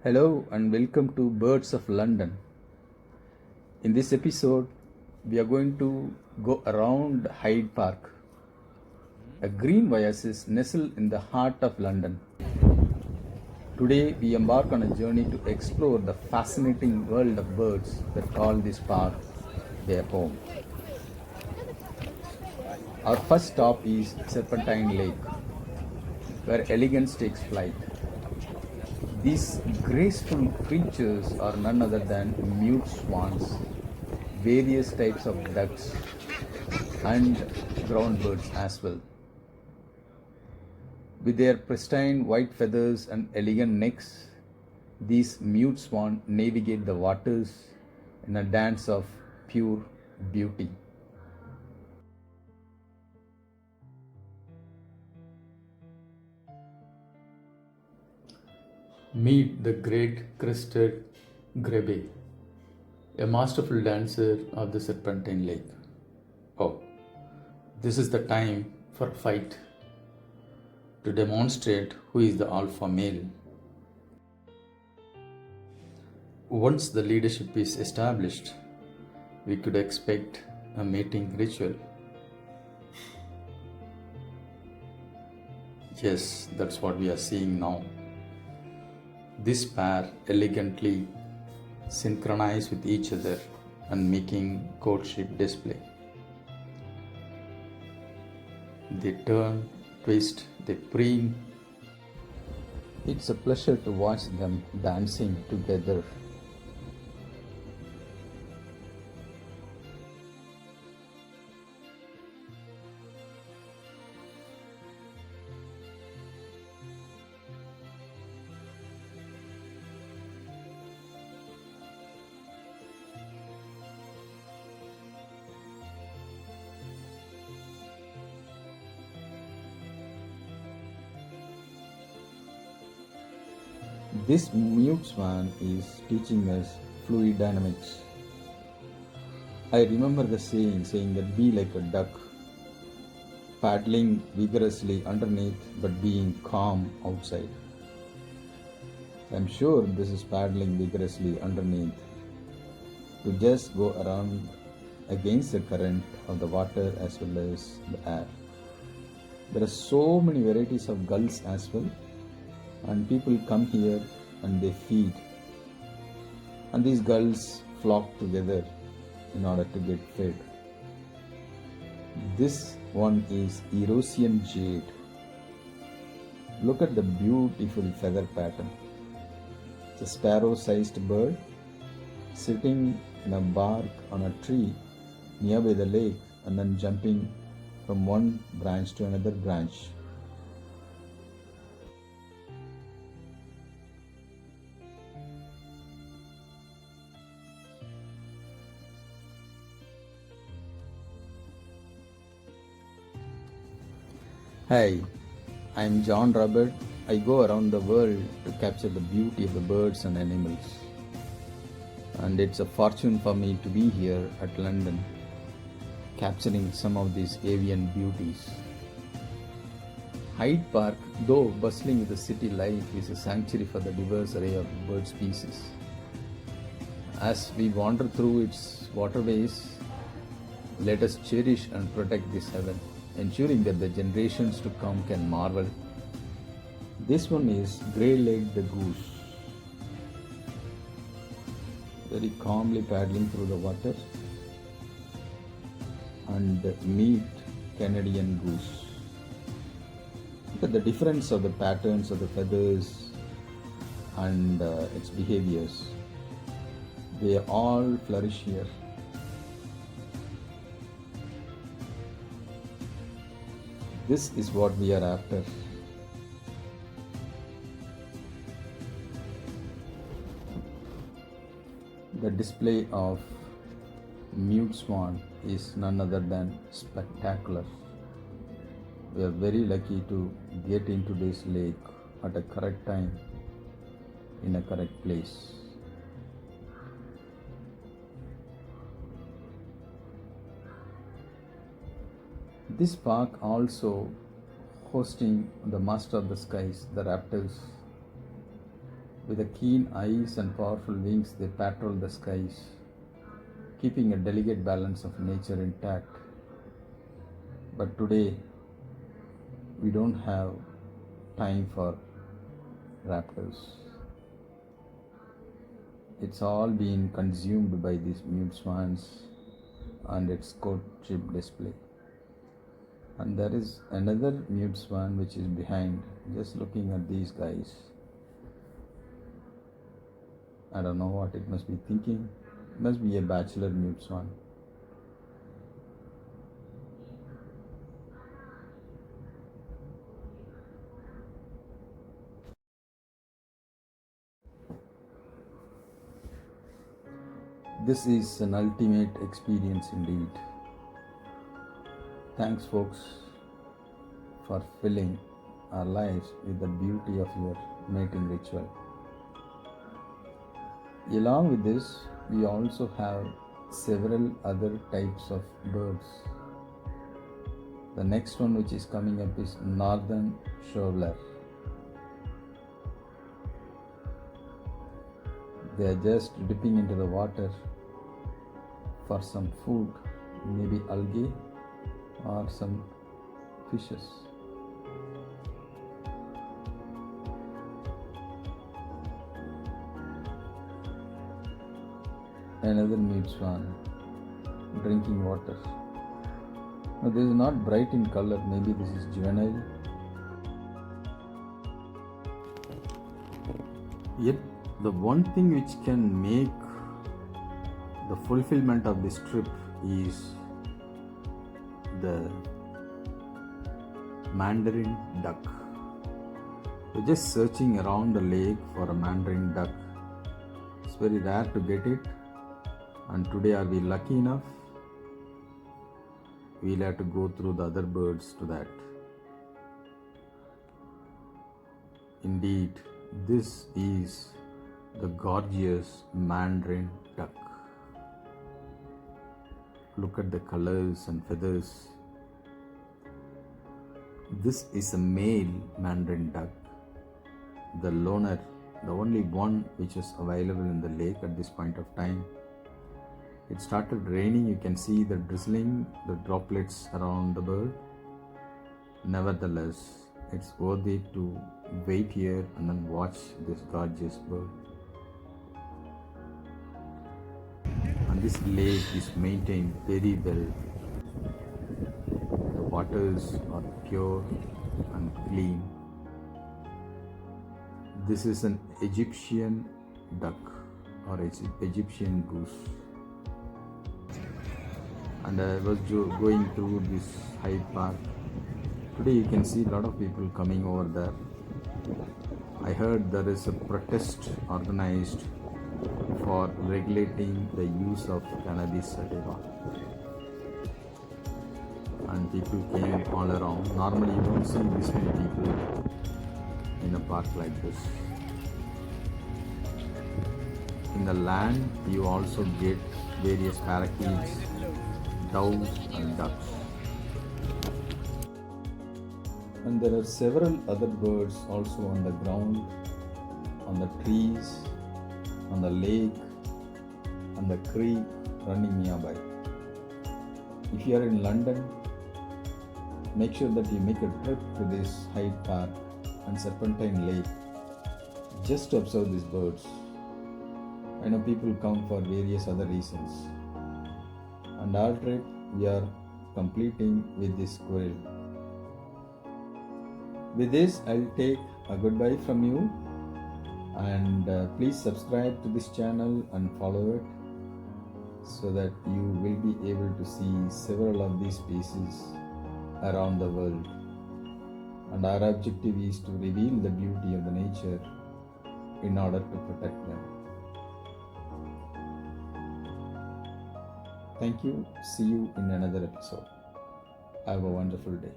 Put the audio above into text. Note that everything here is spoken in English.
Hello and welcome to Birds of London. In this episode, we are going to go around Hyde Park, a green oasis nestled in the heart of London. Today, we embark on a journey to explore the fascinating world of birds that call this park their home. Our first stop is Serpentine Lake, where elegance takes flight. These graceful creatures are none other than mute swans, various types of ducks, and ground birds as well. With their pristine white feathers and elegant necks, these mute swans navigate the waters in a dance of pure beauty. Meet the great crested grebe, a masterful dancer of the Serpentine Lake. Oh, this is the time for a fight to demonstrate who is the alpha male. Once the leadership is established, we could expect a mating ritual. Yes, that's what we are seeing now. This pair elegantly synchronize with each other and making courtship display. They turn, twist, they preen. It's a pleasure to watch them dancing together. This mute swan is teaching us fluid dynamics. I remember the saying that be like a duck, paddling vigorously underneath but being calm outside. I'm sure this is paddling vigorously underneath to just go around against the current of the water as well as the air. There are so many varieties of gulls as well, and people come here and they feed, and these gulls flock together in order to get fed. This one is Eurasian jade. Look at the beautiful feather pattern. It's a sparrow-sized bird sitting in a bark on a tree nearby the lake and then jumping from one branch to another branch. Hi, I'm John Robert. I go around the world to capture the beauty of the birds and animals. And it's a fortune for me to be here at London, capturing some of these avian beauties. Hyde Park, though bustling with the city life, is a sanctuary for the diverse array of bird species. As we wander through its waterways, let us cherish and protect this heaven, ensuring that the generations to come can marvel. This one is grey-legged goose, very calmly paddling through the water, and meet Canadian goose. Look at the difference of the patterns of the feathers and its behaviors. They all flourish here. This is what we are after. The display of mute swan is none other than spectacular. We are very lucky to get into this lake at a correct time in a correct place. This park also hosting the master of the skies, the raptors. With the keen eyes and powerful wings, they patrol the skies, keeping a delicate balance of nature intact. But today, we don't have time for raptors. It's all been consumed by these mute swans and its courtship display. And there is another mute swan which is behind, just looking at these guys. I don't know what it must be thinking. It must be a bachelor mute swan. This is an ultimate experience indeed. Thanks, folks, for filling our lives with the beauty of your mating ritual. Along with this, we also have several other types of birds. The next one which is coming up is northern shoveler. They are just dipping into the water for some food, maybe algae or some fishes. Another mute swan drinking water. Now, this is not bright in color, maybe this is juvenile. Yet the one thing which can make the fulfillment of this trip is the mandarin duck. We're just searching around the lake for a mandarin duck. It's very rare to get it, and today are we lucky enough? We'll have to go through the other birds to that. Indeed, this is the gorgeous mandarin duck. Look at the colors and feathers. This is a male mandarin duck, the loner, the only one which is available in the lake at this point of time. It started raining, you can see the drizzling, the droplets around the bird. Nevertheless, it's worth it to wait here and then watch this gorgeous bird. And this lake is maintained very well. The waters are pure and clean. This is an Egyptian duck or Egyptian goose. And I was going through this Hyde Park. Today you can see a lot of people coming over there. I heard there is a protest organized for regulating the use of cannabis sativa. And people came all around. Normally you don't see this many people in a park like this. In the land you also get various parakeets, doves and ducks. And there are several other birds also on the ground, on the trees, on the lake, on the creek running nearby. If you are in London, make sure that you make a trip to this Hyde Park and Serpentine Lake just to observe these birds. I know people come for various other reasons. And our trip we are completing with this squirrel. With this, I'll take a goodbye from you, and please subscribe to this channel and follow it so that you will be able to see several of these species around the world. And our objective is to reveal the beauty of the nature in order to protect them. Thank you. See you in another episode. Have a wonderful day.